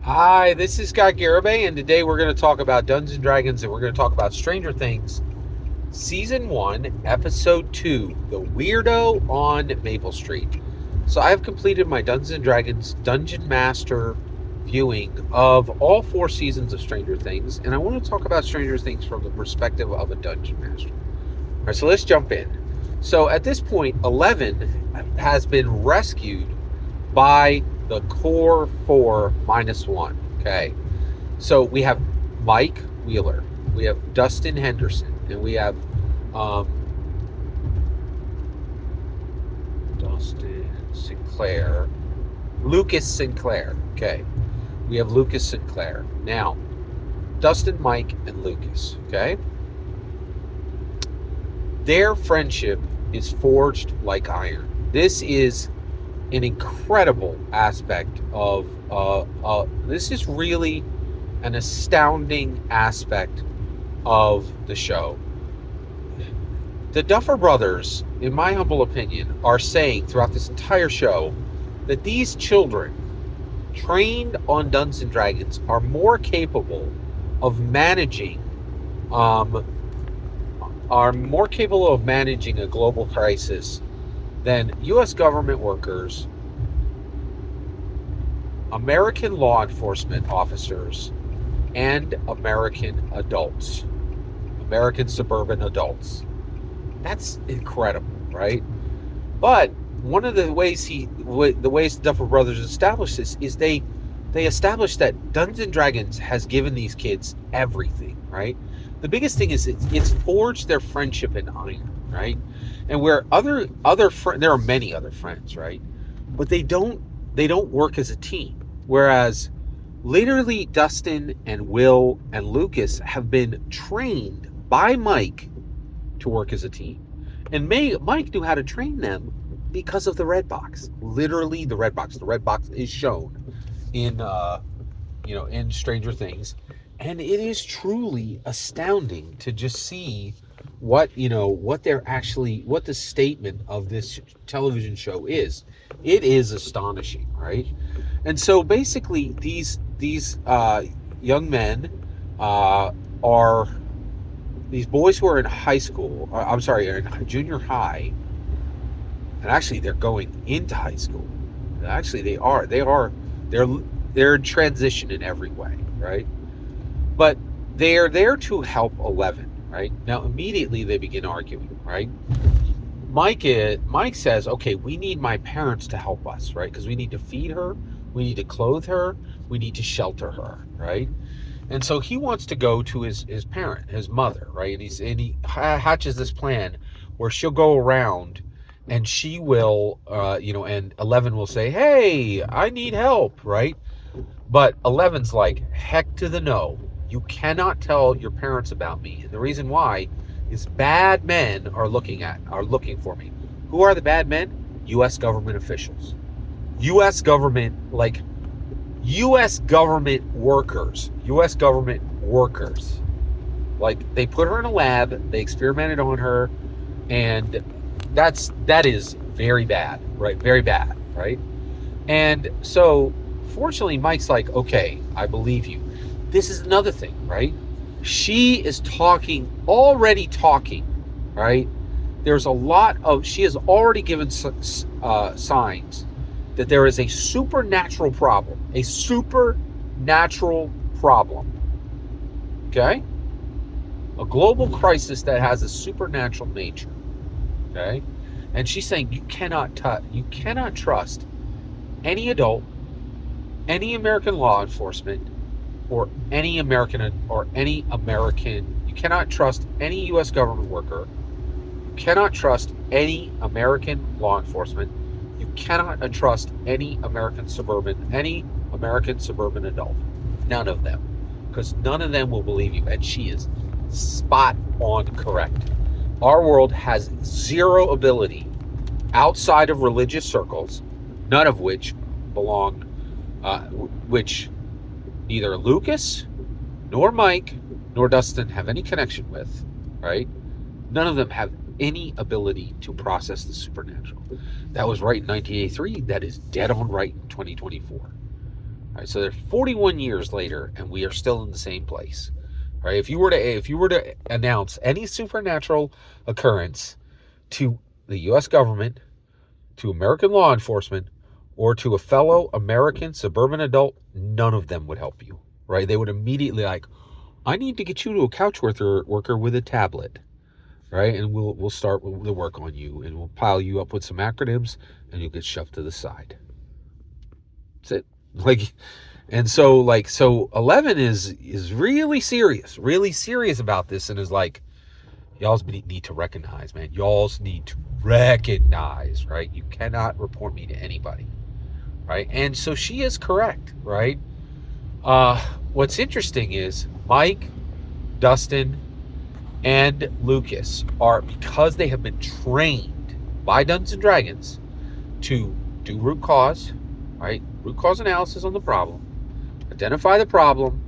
Hi, this is Scott Garibay, and today we're going to talk about Dungeons and Dragons, and we're going to talk about Stranger Things, Season 1, Episode 2, The Weirdo on Maple Street. So I've completed my Dungeons and Dragons Dungeon Master viewing of all 4 seasons of Stranger Things, and I want to talk about Stranger Things from the perspective of a Dungeon Master. All right, so let's jump in. So at this point, 11 has been rescued by the core 4 minus 1. Okay. So we have Mike Wheeler, we have Dustin Henderson, and we have um, Dustin Sinclair, Lucas Sinclair. Okay. We have Lucas Sinclair. Now, Dustin, Mike, and Lucas. Okay. Their friendship is forged like iron. This is an incredible aspect of this is really an astounding aspect of the show. The Duffer Brothers, in my humble opinion, are saying throughout this entire show that these children trained on Dungeons and Dragons are more capable of managing a global crisis than U.S. government workers, American law enforcement officers, and American adults, American suburban adults. That's incredible, right? But one of the ways the Duffer Brothers established this is they established that Dungeons and Dragons has given these kids everything, right? The biggest thing is it's forged their friendship in iron, right? And where there are many other friends, right? But they don't work as a team. Whereas literally Dustin and Will and Lucas have been trained by Mike to work as a team. And Mike knew how to train them because of the red box. Literally the red box. The red box is shown in in Stranger Things, and it is truly astounding to just see what the statement of this television show is. It is astonishing, right? And so basically these young men are these boys who are in high school, I'm sorry, are in junior high, and actually they're going into high school. Actually, they're in transition in every way, right? But they are there to help 11, right? Now immediately they begin arguing, right? Mike says, okay, we need my parents to help us, right? Because we need to feed her, we need to clothe her, we need to shelter her, right? And so he wants to go to his parent, his mother, right? And he hatches this plan where she'll go around and she will, and 11 will say, hey, I need help, right? But 11's like, heck to the no. You cannot tell your parents about me. And the reason why is bad men are looking for me. Who are the bad men? U.S. government officials. U.S. government, like U.S. government workers. U.S. government workers. Like, they put her in a lab, they experimented on her, and that is very bad, right? Very bad, right? And so, fortunately, Mike's like, okay, I believe you. This is another thing, right? She is already talking, right? She has already given signs that there is a supernatural problem. A supernatural problem. Okay? A global crisis that has a supernatural nature. Okay? And she's saying you cannot trust any adult, any American law enforcement, or any American, you cannot trust any U.S. government worker. You cannot trust any American law enforcement. You cannot trust any American suburban adult. None of them. Because none of them will believe you. And she is spot on correct. Our world has zero ability outside of religious circles, none of which belong, which neither Lucas, nor Mike, nor Dustin have any connection with, right? None of them have any ability to process the supernatural. That was right in 1983. That is dead on right in 2024. All right, so they're 41 years later, and we are still in the same place. All right, if you were to announce any supernatural occurrence to the U.S. government, to American law enforcement, or to a fellow American suburban adult, none of them would help you. Right? They would immediately like, I need to get you to a couch worker with a tablet, right? And we'll start the work on you, and we'll pile you up with some acronyms, and you'll get shoved to the side. That's it. Like, and so 11 is really serious about this, and is like, y'all's need to recognize, man. Y'all's need to recognize, right? You cannot report me to anybody, right? And so she is correct, right? What's interesting is Mike, Dustin, and Lucas are, because they have been trained by Dungeons and Dragons to do root cause, right? Root cause analysis on the problem, identify the problem,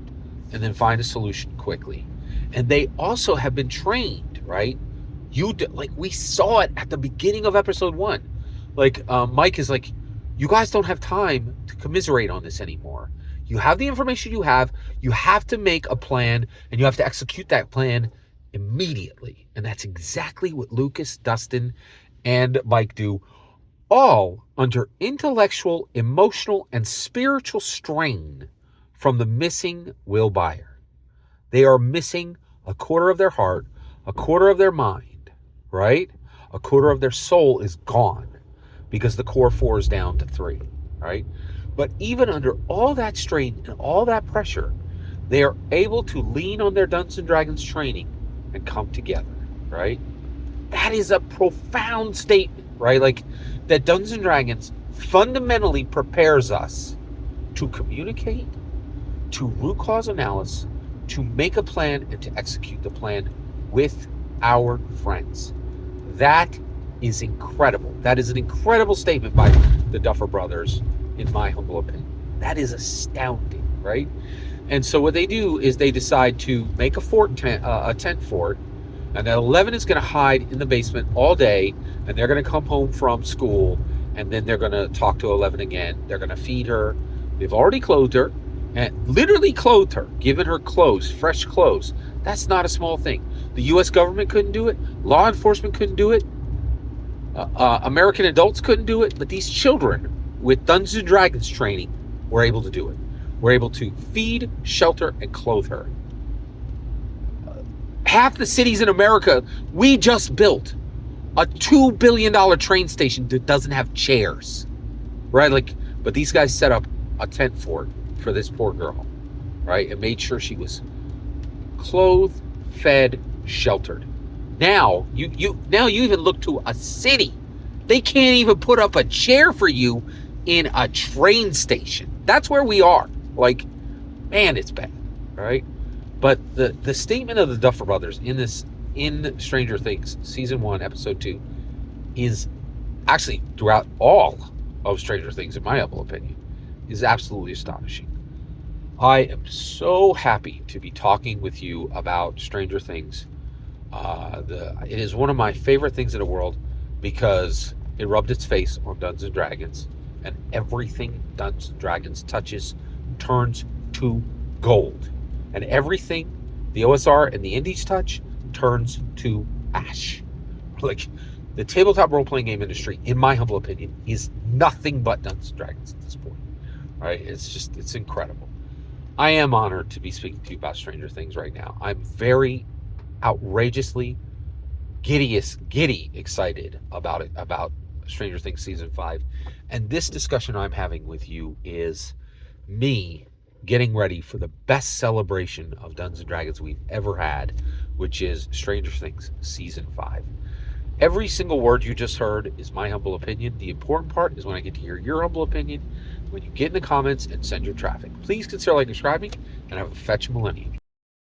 and then find a solution quickly. And they also have been trained, right? Like we saw it at the beginning of episode 1. Like Mike is like, you guys don't have time to commiserate on this anymore. You have the information you have to make a plan, and you have to execute that plan immediately. And that's exactly what Lucas, Dustin, and Mike do, all under intellectual, emotional, and spiritual strain from the missing Will Byer. They are missing a quarter of their heart, a quarter of their mind, right? A quarter of their soul is gone because the core 4 is down to 3, right? But even under all that strain and all that pressure, they are able to lean on their Dungeons and Dragons training and come together, right? That is a profound statement, right? Like, that Dungeons and Dragons fundamentally prepares us to communicate, to root cause analysis, to make a plan, and to execute the plan with our friends. That is incredible. That is an incredible statement by the Duffer Brothers, in my humble opinion. That is astounding, right? And so what they do is they decide to make a tent fort, and that 11 is going to hide in the basement all day, and they're going to come home from school, and then they're going to talk to 11 again. They're going to feed her. They've already clothed her, and literally clothed her, given her clothes, fresh clothes. That's not a small thing. The U.S. government couldn't do it. Law enforcement couldn't do it. American adults couldn't do it. But these children with Dungeons and Dragons training were able to do it. Were able to feed, shelter, and clothe her. Half the cities in America, we just built a $2 billion train station that doesn't have chairs, right? Like, but these guys set up a tent fort for this poor girl, right? And made sure she was clothed, fed, sheltered. Now you even look to a city. They can't even put up a chair for you in a train station. That's where we are. Like, man, it's bad, right? But the statement of the Duffer Brothers in Stranger Things season 1 episode 2 is actually throughout all of Stranger Things, in my humble opinion, is absolutely astonishing. I am so happy to be talking with you about Stranger Things. It is one of my favorite things in the world because it rubbed its face on Dungeons and Dragons, and everything Dungeons and Dragons touches turns to gold. And everything the OSR and the Indies touch turns to ash. Like, the tabletop role-playing game industry, in my humble opinion, is nothing but Dungeons and Dragons at this point. Right? It's incredible. I am honored to be speaking to you about Stranger Things right now. I'm very outrageously giddy excited about it, about Stranger Things season 5. And this discussion I'm having with you is me getting ready for the best celebration of Dungeons and Dragons we've ever had, which is Stranger Things season 5. Every single word you just heard is my humble opinion. The important part is when I get to hear your humble opinion, when you get in the comments and send your traffic. Please consider subscribing, and have a fetch millennium.